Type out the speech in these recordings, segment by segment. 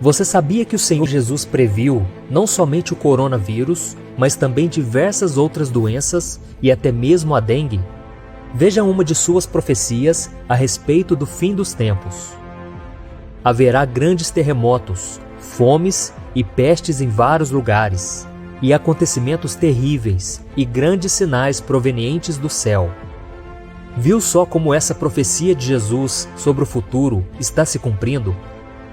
Você sabia que o Senhor Jesus previu não somente o coronavírus, mas também diversas outras doenças e até mesmo a dengue? Veja uma de suas profecias a respeito do fim dos tempos. Haverá grandes terremotos, fomes e pestes em vários lugares, e acontecimentos terríveis e grandes sinais provenientes do céu. Viu só como essa profecia de Jesus sobre o futuro está se cumprindo?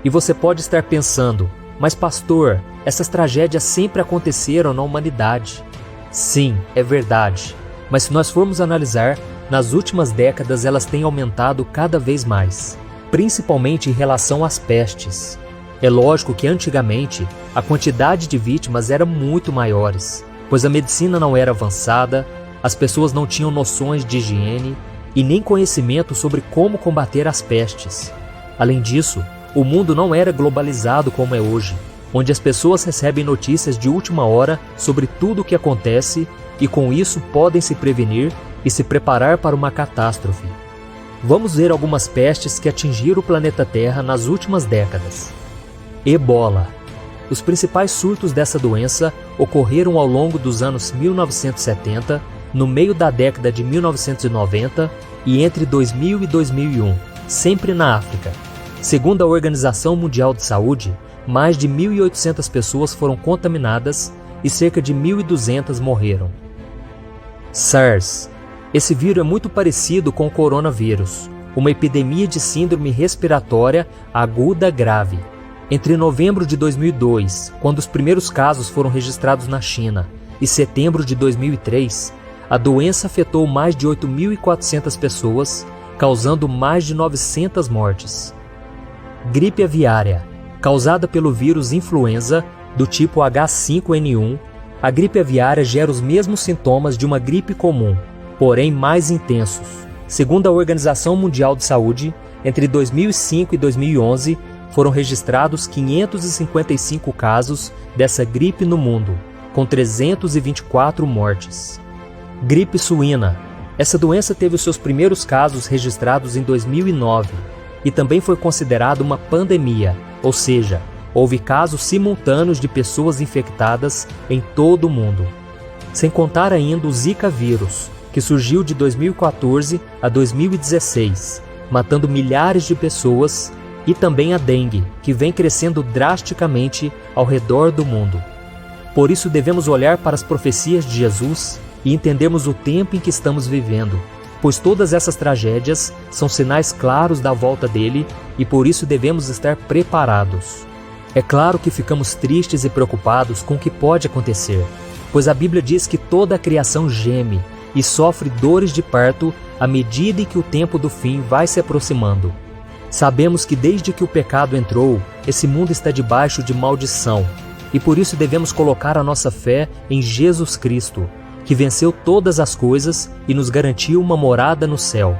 E você pode estar pensando, mas pastor, essas tragédias sempre aconteceram na humanidade. Sim, é verdade, mas se nós formos analisar, nas últimas décadas elas têm aumentado cada vez mais, principalmente em relação às pestes. É lógico que antigamente a quantidade de vítimas era muito maiores, pois a medicina não era avançada, as pessoas não tinham noções de higiene e nem conhecimento sobre como combater as pestes. Além disso, o mundo não era globalizado como é hoje, onde as pessoas recebem notícias de última hora sobre tudo o que acontece e com isso podem se prevenir e se preparar para uma catástrofe. Vamos ver algumas pestes que atingiram o planeta Terra nas últimas décadas. Ebola. Os principais surtos dessa doença ocorreram ao longo dos anos 1970, no meio da década de 1990 e entre 2000 e 2001, sempre na África. Segundo a Organização Mundial de Saúde, mais de 1.800 pessoas foram contaminadas e cerca de 1.200 morreram. SARS. Esse vírus é muito parecido com o coronavírus, uma epidemia de síndrome respiratória aguda grave. Entre novembro de 2002, quando os primeiros casos foram registrados na China, e setembro de 2003, a doença afetou mais de 8.400 pessoas, causando mais de 900 mortes. Gripe aviária. Causada pelo vírus influenza do tipo H5N1, a gripe aviária gera os mesmos sintomas de uma gripe comum, porém mais intensos. Segundo a Organização Mundial de Saúde, entre 2005 e 2011, foram registrados 555 casos dessa gripe no mundo, com 324 mortes. Gripe suína. Essa doença teve os seus primeiros casos registrados em 2009 e também foi considerada uma pandemia, ou seja, houve casos simultâneos de pessoas infectadas em todo o mundo. Sem contar ainda o Zika vírus, que surgiu de 2014 a 2016, matando milhares de pessoas, e também a dengue, que vem crescendo drasticamente ao redor do mundo. Por isso devemos olhar para as profecias de Jesus e entendermos o tempo em que estamos vivendo, pois todas essas tragédias são sinais claros da volta dele e por isso devemos estar preparados. É claro que ficamos tristes e preocupados com o que pode acontecer, pois a Bíblia diz que toda a criação geme e sofre dores de parto à medida em que o tempo do fim vai se aproximando. Sabemos que desde que o pecado entrou, esse mundo está debaixo de maldição, e por isso devemos colocar a nossa fé em Jesus Cristo, que venceu todas as coisas e nos garantiu uma morada no céu.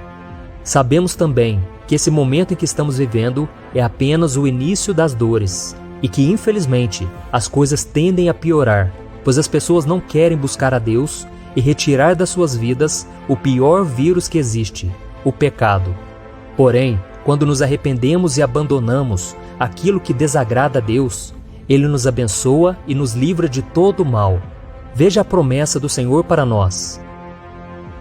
Sabemos também que esse momento em que estamos vivendo é apenas o início das dores, e que infelizmente as coisas tendem a piorar, pois as pessoas não querem buscar a Deus e retirar das suas vidas o pior vírus que existe, o pecado. Porém, quando nos arrependemos e abandonamos aquilo que desagrada a Deus, Ele nos abençoa e nos livra de todo o mal. Veja a promessa do Senhor para nós.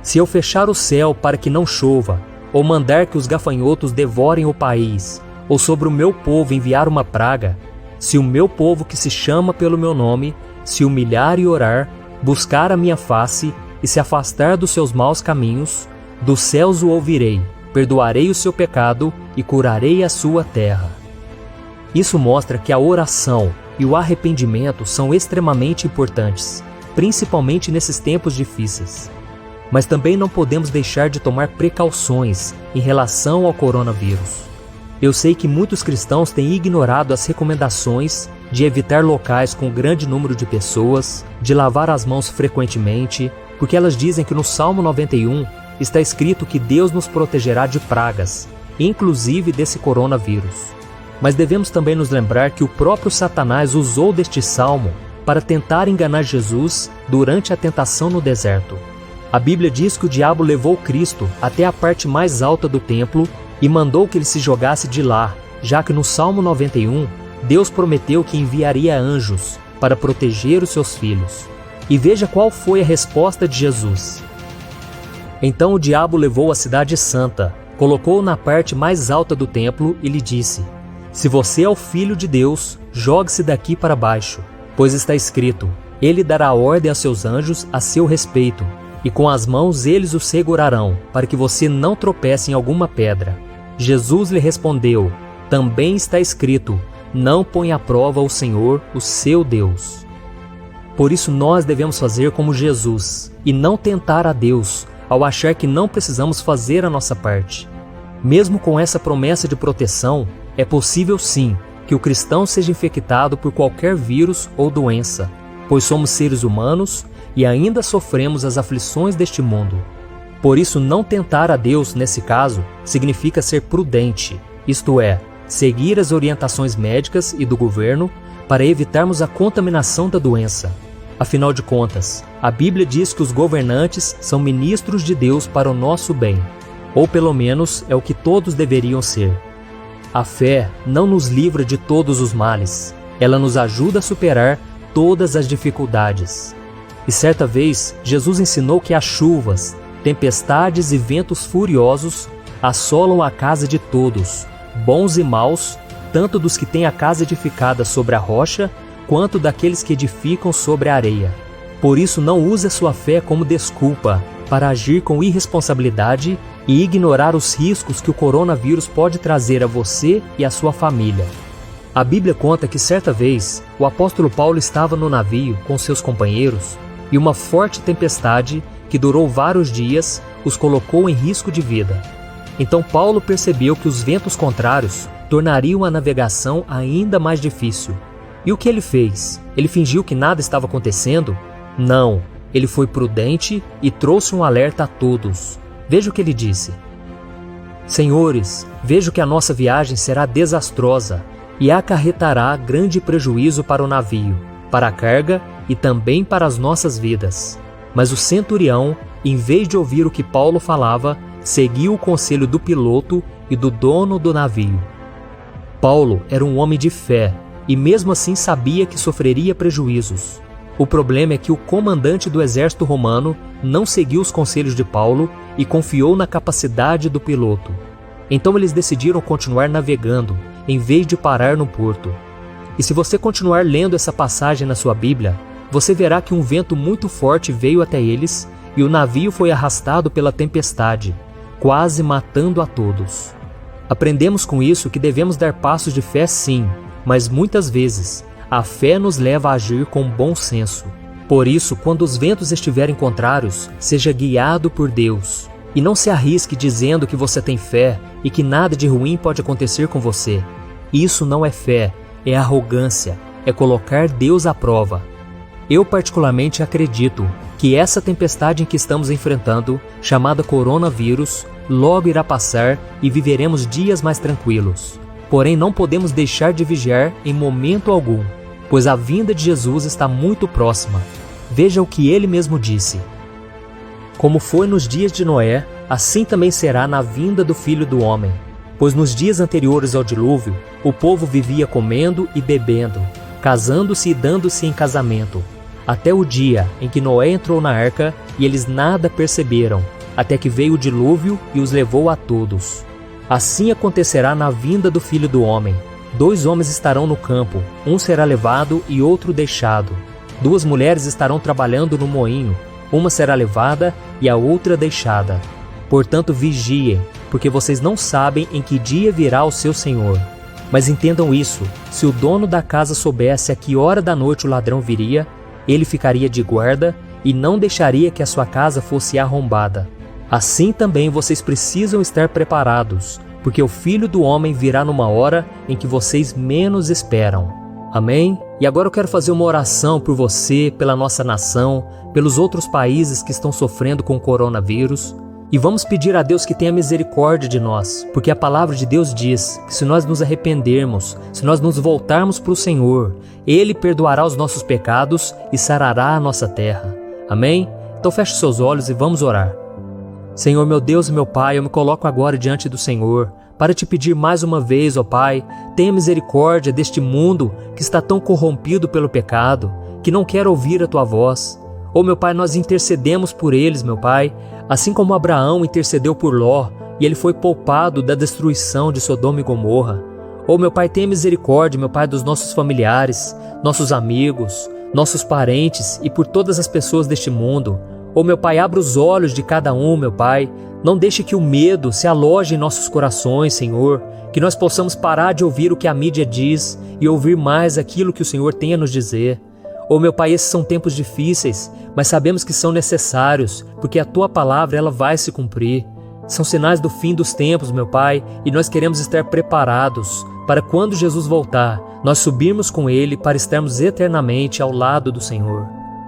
Se eu fechar o céu para que não chova, ou mandar que os gafanhotos devorem o país, ou sobre o meu povo enviar uma praga, se o meu povo que se chama pelo meu nome, se humilhar e orar, buscar a minha face e se afastar dos seus maus caminhos, dos céus o ouvirei, perdoarei o seu pecado e curarei a sua terra. Isso mostra que a oração e o arrependimento são extremamente importantes, principalmente nesses tempos difíceis. Mas também não podemos deixar de tomar precauções em relação ao coronavírus. Eu sei que muitos cristãos têm ignorado as recomendações de evitar locais com grande número de pessoas, de lavar as mãos frequentemente, porque elas dizem que no Salmo 91 está escrito que Deus nos protegerá de pragas, inclusive desse coronavírus. Mas devemos também nos lembrar que o próprio Satanás usou deste salmo para tentar enganar Jesus durante a tentação no deserto. A Bíblia diz que o diabo levou Cristo até a parte mais alta do templo e mandou que ele se jogasse de lá, já que no Salmo 91, Deus prometeu que enviaria anjos para proteger os seus filhos. E veja qual foi a resposta de Jesus. Então o diabo levou a cidade santa, colocou-o na parte mais alta do templo e lhe disse: Se você é o Filho de Deus, jogue-se daqui para baixo, pois está escrito: Ele dará ordem a seus anjos a seu respeito, e com as mãos eles o segurarão, para que você não tropece em alguma pedra. Jesus lhe respondeu: Também está escrito: Não ponha à prova o Senhor, o seu Deus. Por isso nós devemos fazer como Jesus, e não tentar a Deus, ao achar que não precisamos fazer a nossa parte. Mesmo com essa promessa de proteção, é possível sim que o cristão seja infectado por qualquer vírus ou doença, pois somos seres humanos e ainda sofremos as aflições deste mundo. Por isso, não tentar a Deus, nesse caso, significa ser prudente, isto é, seguir as orientações médicas e do governo para evitarmos a contaminação da doença. Afinal de contas, a Bíblia diz que os governantes são ministros de Deus para o nosso bem, ou pelo menos é o que todos deveriam ser. A fé não nos livra de todos os males, ela nos ajuda a superar todas as dificuldades. E certa vez, Jesus ensinou que as chuvas, tempestades e ventos furiosos assolam a casa de todos, bons e maus, tanto dos que têm a casa edificada sobre a rocha, quanto daqueles que edificam sobre a areia. Por isso, não use a sua fé como desculpa para agir com irresponsabilidade e ignorar os riscos que o coronavírus pode trazer a você e a sua família. A Bíblia conta que certa vez, o apóstolo Paulo estava no navio com seus companheiros e uma forte tempestade, que durou vários dias, os colocou em risco de vida. Então Paulo percebeu que os ventos contrários tornariam a navegação ainda mais difícil. E o que ele fez? Ele fingiu que nada estava acontecendo? Não, ele foi prudente e trouxe um alerta a todos. Veja o que ele disse: Senhores, vejo que a nossa viagem será desastrosa e acarretará grande prejuízo para o navio, para a carga e também para as nossas vidas. Mas o centurião, em vez de ouvir o que Paulo falava, seguiu o conselho do piloto e do dono do navio. Paulo era um homem de fé e mesmo assim sabia que sofreria prejuízos. O problema é que o comandante do exército romano não seguiu os conselhos de Paulo e confiou na capacidade do piloto. Então eles decidiram continuar navegando, em vez de parar no porto. E se você continuar lendo essa passagem na sua Bíblia, você verá que um vento muito forte veio até eles e o navio foi arrastado pela tempestade, quase matando a todos. Aprendemos com isso que devemos dar passos de fé sim, mas muitas vezes a fé nos leva a agir com bom senso. Por isso, quando os ventos estiverem contrários, seja guiado por Deus. E não se arrisque dizendo que você tem fé e que nada de ruim pode acontecer com você. Isso não é fé, é arrogância, é colocar Deus à prova. Eu particularmente acredito que essa tempestade em que estamos enfrentando, chamada coronavírus, logo irá passar e viveremos dias mais tranquilos. Porém, não podemos deixar de vigiar em momento algum, pois a vinda de Jesus está muito próxima. Veja o que ele mesmo disse: Como foi nos dias de Noé, assim também será na vinda do Filho do Homem. Pois nos dias anteriores ao dilúvio, o povo vivia comendo e bebendo, casando-se e dando-se em casamento, até o dia em que Noé entrou na arca e eles nada perceberam, até que veio o dilúvio e os levou a todos. Assim acontecerá na vinda do Filho do Homem. 2 homens estarão no campo, um será levado e outro deixado. 2 mulheres estarão trabalhando no moinho, uma será levada e a outra deixada. Portanto, vigiem, porque vocês não sabem em que dia virá o seu Senhor. Mas entendam isso, se o dono da casa soubesse a que hora da noite o ladrão viria, ele ficaria de guarda e não deixaria que a sua casa fosse arrombada. Assim também vocês precisam estar preparados, porque o Filho do Homem virá numa hora em que vocês menos esperam. Amém? E agora eu quero fazer uma oração por você, pela nossa nação, pelos outros países que estão sofrendo com o coronavírus. E vamos pedir a Deus que tenha misericórdia de nós, porque a palavra de Deus diz que se nós nos arrependermos, se nós nos voltarmos para o Senhor, Ele perdoará os nossos pecados e sarará a nossa terra. Amém? Então feche seus olhos e vamos orar. Senhor, meu Deus e meu Pai, eu me coloco agora diante do Senhor para te pedir mais uma vez, ó Pai, tenha misericórdia deste mundo que está tão corrompido pelo pecado, que não quer ouvir a Tua voz. Ó meu Pai, nós intercedemos por eles, meu Pai, assim como Abraão intercedeu por Ló, e ele foi poupado da destruição de Sodoma e Gomorra. Ó meu Pai, tenha misericórdia, meu Pai, dos nossos familiares, nossos amigos, nossos parentes e por todas as pessoas deste mundo. Ó meu Pai, abra os olhos de cada um, meu Pai. Não deixe que o medo se aloje em nossos corações, Senhor. Que nós possamos parar de ouvir o que a mídia diz e ouvir mais aquilo que o Senhor tem a nos dizer. Ó meu Pai, esses são tempos difíceis, mas sabemos que são necessários, porque a Tua palavra ela vai se cumprir. São sinais do fim dos tempos, meu Pai, e nós queremos estar preparados para quando Jesus voltar, nós subirmos com Ele para estarmos eternamente ao lado do Senhor.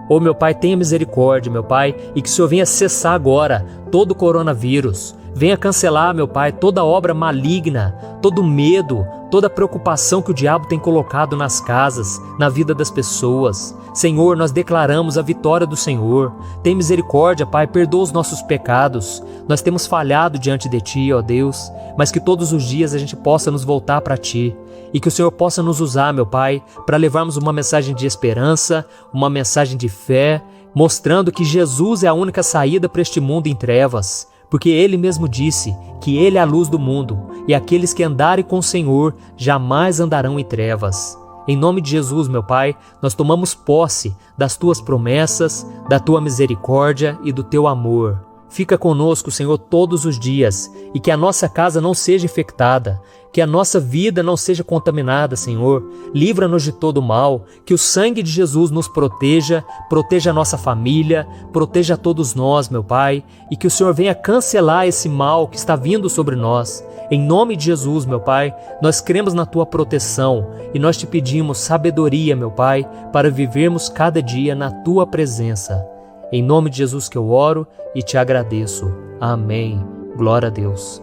Ó meu Pai, tenha misericórdia, meu Pai, e que o Senhor venha cessar agora todo o coronavírus. Venha cancelar, meu Pai, toda obra maligna, todo medo, toda preocupação que o diabo tem colocado nas casas, na vida das pessoas. Senhor, nós declaramos a vitória do Senhor. Tem misericórdia, Pai, perdoa os nossos pecados. Nós temos falhado diante de Ti, ó Deus, mas que todos os dias a gente possa nos voltar para Ti. E que o Senhor possa nos usar, meu Pai, para levarmos uma mensagem de esperança, uma mensagem de fé, mostrando que Jesus é a única saída para este mundo em trevas. Porque Ele mesmo disse que Ele é a luz do mundo, e aqueles que andarem com o Senhor jamais andarão em trevas. Em nome de Jesus, meu Pai, nós tomamos posse das Tuas promessas, da Tua misericórdia e do Teu amor. Fica conosco, Senhor, todos os dias, e que a nossa casa não seja infectada, que a nossa vida não seja contaminada, Senhor. Livra-nos de todo mal, que o sangue de Jesus nos proteja, proteja a nossa família, proteja todos nós, meu Pai, e que o Senhor venha cancelar esse mal que está vindo sobre nós. Em nome de Jesus, meu Pai, nós cremos na Tua proteção e nós te pedimos sabedoria, meu Pai, para vivermos cada dia na Tua presença. Em nome de Jesus que eu oro e te agradeço. Amém. Glória a Deus.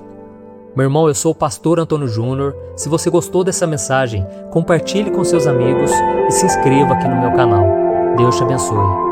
Meu irmão, eu sou o pastor Antônio Júnior. Se você gostou dessa mensagem, compartilhe com seus amigos e se inscreva aqui no meu canal. Deus te abençoe.